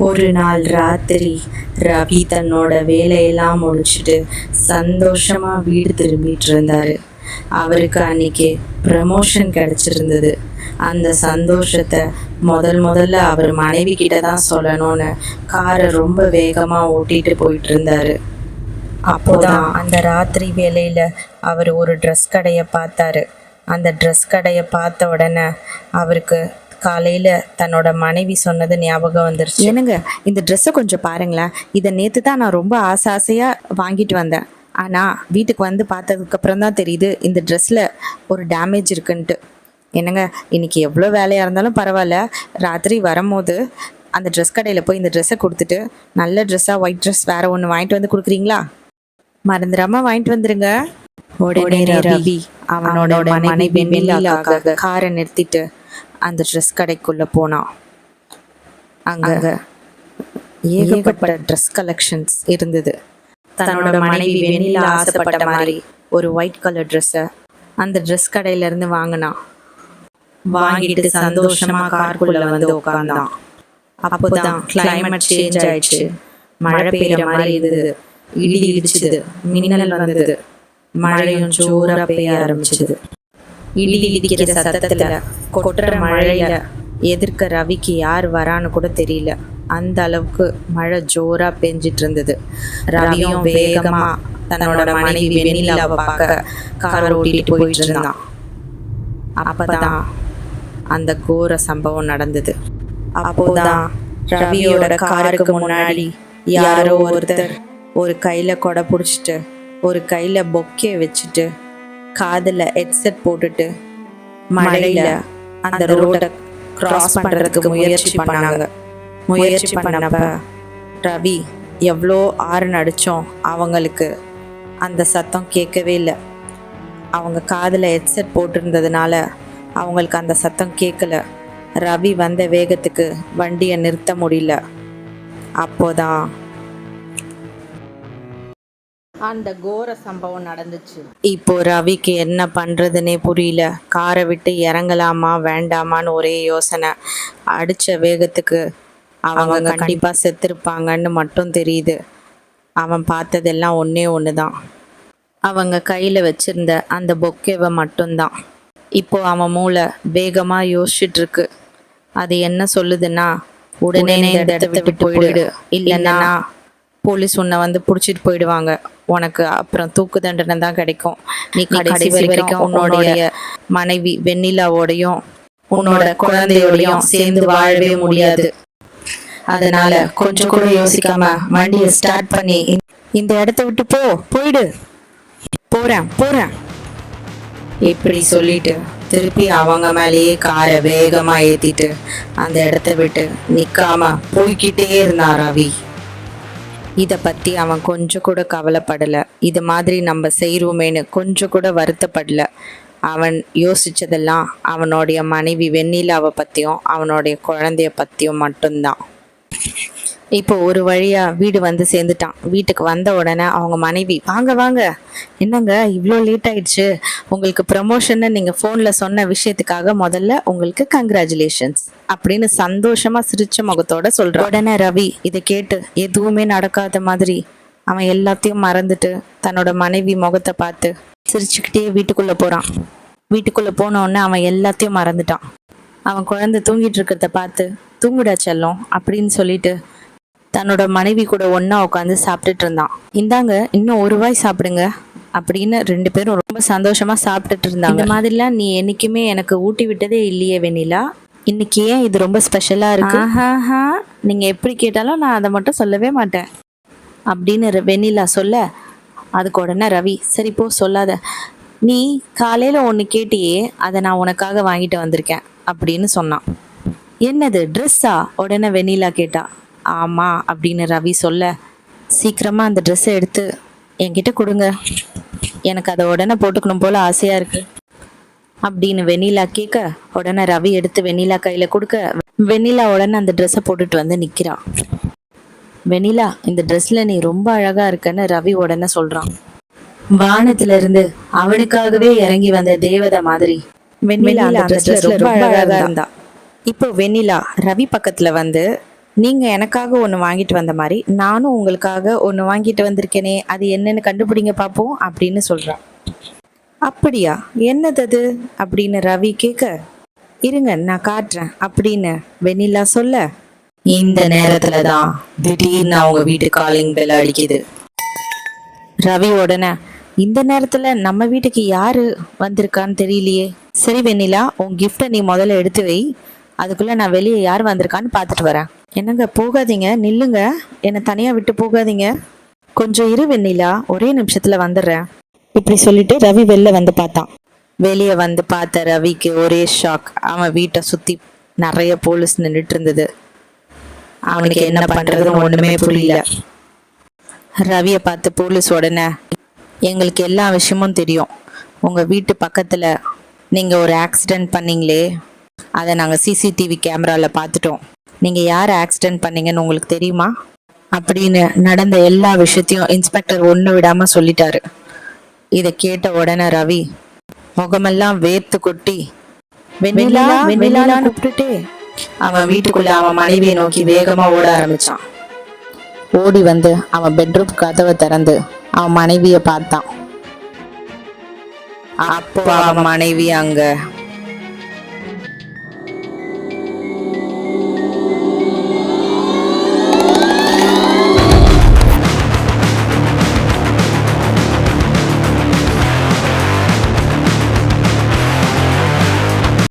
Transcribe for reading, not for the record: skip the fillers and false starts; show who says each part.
Speaker 1: ஒரு நாள் ராத்திரி ரவி தன்னோட வேலையெல்லாம் முடிச்சுட்டு சந்தோஷமா வீடு திரும்பிட்டு இருந்தாரு. அவருக்கு அன்னைக்கு ப்ரமோஷன் கிடைச்சிருந்தது. அந்த சந்தோஷத்தை முதல்ல அவர் மனைவி கிட்ட தான் சொல்லணும்னு காரை ரொம்ப வேகமா ஓட்டிட்டு போயிட்டு இருந்தாரு. அப்போதான் அந்த ராத்திரி வேலையில அவர் ஒரு ட்ரெஸ் கடையை பார்த்தாரு. அந்த ட்ரெஸ் கடையை பார்த்த உடனே அவருக்கு காலையில் தன்னோட மனைவி சொன்னது ஞாபகம் வந்துருச்சு.
Speaker 2: என்னங்க, இந்த ட்ரெஸ்ஸை கொஞ்சம் பாருங்களேன். இதை நேற்று தான் நான் ரொம்ப ஆசையாக வாங்கிட்டு வந்தேன். ஆனால் வீட்டுக்கு வந்து பார்த்ததுக்கப்புறம் தான் தெரியுது இந்த ட்ரெஸ்ஸில் ஒரு டேமேஜ் இருக்குன்ட்டு. என்னங்க, இன்னைக்கு எவ்வளோ வேலையாக இருந்தாலும் பரவாயில்ல, ராத்திரி வரும்போது அந்த ட்ரெஸ் கடையில் போய் இந்த ட்ரெஸ்ஸை கொடுத்துட்டு நல்ல ட்ரெஸ்ஸாக ஒயிட் ட்ரெஸ் வேறு ஒன்று வாங்கிட்டு வந்து கொடுக்குறீங்களா? மறந்துடாமல் வாங்கிட்டு வந்துடுங்க. உடனே ரவி அவனோட மனைவி வெண்ணிலாக்காக காரை நிறுத்திட்டு அந்த ட்ரெஸ் கடைக்குள்ளே போனான். அங்கே ஏகப்பட்ட ட்ரெஸ் கலெக்ஷன்ஸ் இருந்தது. தன்னோட மனைவி வெண்ணிலா ஆசைப்பட்ட மாதிரி ஒரு ஒயிட் கலர் ட்ரெஸ்ஸை அந்த ட்ரெஸ் கடையிலேருந்து வாங்கினான். வாங்கிட்டு சந்தோஷமா காருக்குள்ளே வந்து உட்காந்தான். அப்போதான் கிளைமேட் சேஞ்ச் ஆயிடுச்சு. மழை பெய்யுற மாதிரி இருந்தது. இடி இடிச்சுது, மின்னல் வந்தது, மழையும் ஜோரா பெய்ய ஆரம்பிச்சது. இடி இடிக்கிற சத்தத்துல கொட்டுற மழையில எதிர்க்க ரவிக்கு யார் வரான்னு கூட தெரியல. அந்த அளவுக்கு மழை ஜோரா பெஞ்சிட்டு இருந்தது. ரவியும் வேகமா தன்னோட மனைவி வெண்ணிலாவை பார்க்க கார் ஓட்டிட்டு போயிட்டு இருந்தான். அப்பதான் அந்த கோர சம்பவம் நடந்தது. அப்போதான் ரவியோட காருக்கு முன்னாடி யாரோ ஒருத்தர் ஒரு கையில கொடை பிடிச்சிட்டு ஒரு கையில பொக்கே வச்சுட்டு காதில் ஹெட்செட் போட்டுட்டு மழையில அந்த ரோட்டை கிராஸ் பண்ணுறதுக்கு முயற்சி பண்ணாங்க. முயற்சி பண்ணப்ப ரவி எவ்வளோ ஆரன் அடித்தோம் அவங்களுக்கு அந்த சத்தம் கேட்கவே இல்லை. அவங்க காதில் ஹெட்செட் போட்டிருந்ததுனால அவங்களுக்கு அந்த சத்தம் கேட்கல. ரவி வந்த வேகத்துக்கு வண்டியை நிறுத்த முடியல. அப்போதான் அந்த கோர சம்பவம் நடந்துச்சு. இப்போ ரவிக்கு என்ன பண்ணுறதுனே புரியல. காரை விட்டு இறங்கலாமா வேண்டாமான்னு ஒரே யோசனை. அடித்த வேகத்துக்கு அவங்க கண்டிப்பாக செத்துருப்பாங்கன்னு மட்டும் தெரியுது. அவன் பார்த்ததெல்லாம் ஒன்று தான், அவங்க கையில் வச்சிருந்த அந்த பொக்கேவை மட்டும்தான். இப்போ அவன் மூளை வேகமாக யோசிச்சுட்ருக்கு. அது என்ன சொல்லுதுன்னா, உடனே இந்த இடத்த விட்டு போயிடு, இல்லைன்னா போலீஸ் உன்னை வந்து பிடிச்சிட்டு போயிடுவாங்க, உனக்கு அப்புறம் தூக்கு தண்டனை தான் கிடைக்கும், நீ கடைசி வரைக்கும் உன்னுடைய மனைவி வெண்ணிலாவோடையும் உன்னோட குழந்தையோடையும் சேர்ந்து வாழவே முடியாது. அதனால கொஞ்சம் கூட யோசிக்காம வண்டியை ஸ்டார்ட் பண்ணி இந்த இடத்த விட்டு போயிடு, போறேன் இப்படி சொல்லிட்டு திருப்பி அவங்க மேலேயே காரை வேகமா ஏத்திட்டு அந்த இடத்த விட்டு நிக்காம போய்கிட்டே இருந்தான் ரவி. இதை பற்றி அவன் கொஞ்சம் கூட கவலைப்படலை. இது மாதிரி நம்ம செய்கிறோமேனு கொஞ்சம் கூட வருத்தப்படலை. அவன் யோசித்ததெல்லாம் அவனுடைய மனைவி வெண்ணிலாவை பற்றியும் அவனுடைய குழந்தைய பற்றியும் மட்டும்தான். இப்போ ஒரு வழியாக வீடு வந்து சேர்ந்துட்டான். வீட்டுக்கு வந்த உடனே அவங்க மனைவி, வாங்க என்னங்க இவ்வளோ லேட் ஆயிடுச்சு, உங்களுக்கு ப்ரமோஷன்னு நீங்கள் ஃபோனில் சொன்ன விஷயத்துக்காக முதல்ல உங்களுக்கு கங்க்ராச்சுலேஷன்ஸ் அப்படின்னு சந்தோஷமாக சிரிச்ச முகத்தோட சொல்கிறான். உடனே ரவி இதை கேட்டு எதுவுமே நடக்காத மாதிரி அவன் எல்லாத்தையும் மறந்துட்டு தன்னோட மனைவி முகத்தை பார்த்து சிரிச்சுக்கிட்டே வீட்டுக்குள்ளே போகிறான். வீட்டுக்குள்ளே போனோடனே அவன் எல்லாத்தையும் மறந்துட்டான். அவன் குழந்தை தூங்கிட்டு இருக்கிறத பார்த்து, தூங்குடா செல்லம் அப்படின்னு சொல்லிட்டு தன்னோட மனைவி கூட ஒன்றா உட்காந்து சாப்பிட்டுட்டு இருந்தான். இந்தாங்க இன்னும் ஒரு வாய் சாப்பிடுங்க அப்படின்னு ரெண்டு பேரும் ரொம்ப சந்தோஷமாக சாப்பிட்டுட்டு இருந்தாங்க. இந்த மாதிரிலாம் நீ என்றைக்குமே எனக்கு ஊட்டி விட்டதே இல்லையே வெண்ணிலா, இன்னைக்கு ஏன் இது ரொம்ப ஸ்பெஷலாக இருக்கு? நீங்கள் எப்படி கேட்டாலும் நான் அதை மட்டும் சொல்லவே மாட்டேன் அப்படின்னு வெண்ணிலா சொல்ல, அதுக்கு உடனே ரவி, சரி போ சொல்லாத, நீ காலையில் ஒன்று கேட்டியே அதை நான் உனக்காக வாங்கிட்டு வந்திருக்கேன் அப்படின்னு சொன்னான். என்னது ட்ரெஸ்ஸா? உடனே வெண்ணிலா கேட்டா. ஆமாம் அப்படின்னு ரவி சொல்ல, சீக்கிரமாக அந்த ட்ரெஸ்ஸை எடுத்து என்கிட்ட கொடுங்க, எனக்கு அதை உடனே போட்டுக்கணும் போல் ஆசையாக இருக்கு அப்படின்னு வெண்ணிலா கேட்க, உடனே ரவி எடுத்து வெண்ணிலா கையில் கொடுக்க, வெண்ணிலா உடனே அந்த ட்ரெஸ்ஸை போட்டுட்டு வந்து நிற்கிறான். வெண்ணிலா, இந்த ட்ரெஸ்ஸில் நீ ரொம்ப அழகாக இருக்கன்னு ரவி உடனே சொல்கிறான். வானத்திலிருந்து அவனுக்காகவே இறங்கி வந்த தேவதை மாதிரி வெண்ணிலா அந்த ட்ரெஸ்ல ரொம்ப அழகாக இருந்தா. இப்போ வெண்ணிலா ரவி பக்கத்தில் வந்து, நீங்கள் எனக்காக ஒன்று வாங்கிட்டு வந்த மாதிரி நானும் உங்களுக்காக ஒன்று வாங்கிட்டு வந்திருக்கேனே, அது என்னன்னு கண்டுபிடிங்க பார்ப்போம் அப்படின்னு சொல்கிறான். அப்படியா, என்னது அது அப்படின்னு ரவி கேட்க, இருங்க நான் காட்டுறேன் அப்படின்னு வெண்ணிலா சொல்ல, இந்த நேரத்துல தான் திடீர்னு அவங்க வீட்டு காலிங் பெல் அடிக்குது. ரவி உடனே, இந்த நேரத்துல நம்ம வீட்டுக்கு யாரு வந்திருக்கான்னு தெரியலையே. சரி வெண்ணிலா, உன் கிஃப்டை நீ முதல்ல எடுத்து வை, அதுக்குள்ள நான் வெளியே யார் வந்திருக்கான்னு பார்த்துட்டு வரேன். என்னங்க, போகாதீங்க, நில்லுங்க, என்னை தனியா விட்டு போகாதீங்க. கொஞ்சம் இரு வெண்ணிலா, ஒரே நிமிஷத்துல வந்துடுறேன். இப்படி சொல்லிட்டு ரவி வெளில வந்து பார்த்தான். வெளியே வந்து பார்த்த ரவிக்கு ஒரே ஷாக். அவன் வீட்டை சுத்தி நிறைய போலீஸ் நின்றுட்டு இருந்தது. அவனுக்கு என்ன பண்றதுன்னு ஒண்ணுமே புரியல. ரவியை பார்த்து போலீஸ் உடனே, எங்களுக்கு எல்லா விஷயமும் தெரியும். உங்க வீட்டு பக்கத்துல நீங்க ஒரு ஆக்சிடென்ட் பண்ணீங்களே, அதை நாங்கள் சிசிடிவி கேமராவில் பார்த்துட்டோம். நீங்க யார் ஆக்சிடென்ட் பண்ணீங்கன்னு உங்களுக்கு தெரியுமா அப்படின்னு நடந்த எல்லா விஷயத்தையும் இன்ஸ்பெக்டர் ஒன்று விடாம சொல்லிட்டாரு. இதை கேட்ட உடனே ரவி முகமெல்லாம் வேர்த்து கொட்டி வெண்ணிலா வெண்ணிலான்னு கூப்பிட்டுட்டே அவன் வீட்டுக்குள்ள அவன் மனைவியை நோக்கி வேகமா ஓட ஆரம்பிச்சான். ஓடி வந்து அவன் பெட்ரூம் கதவை திறந்து அவன் மனைவியை பார்த்தான். அப்போ அவன் மனைவி அங்க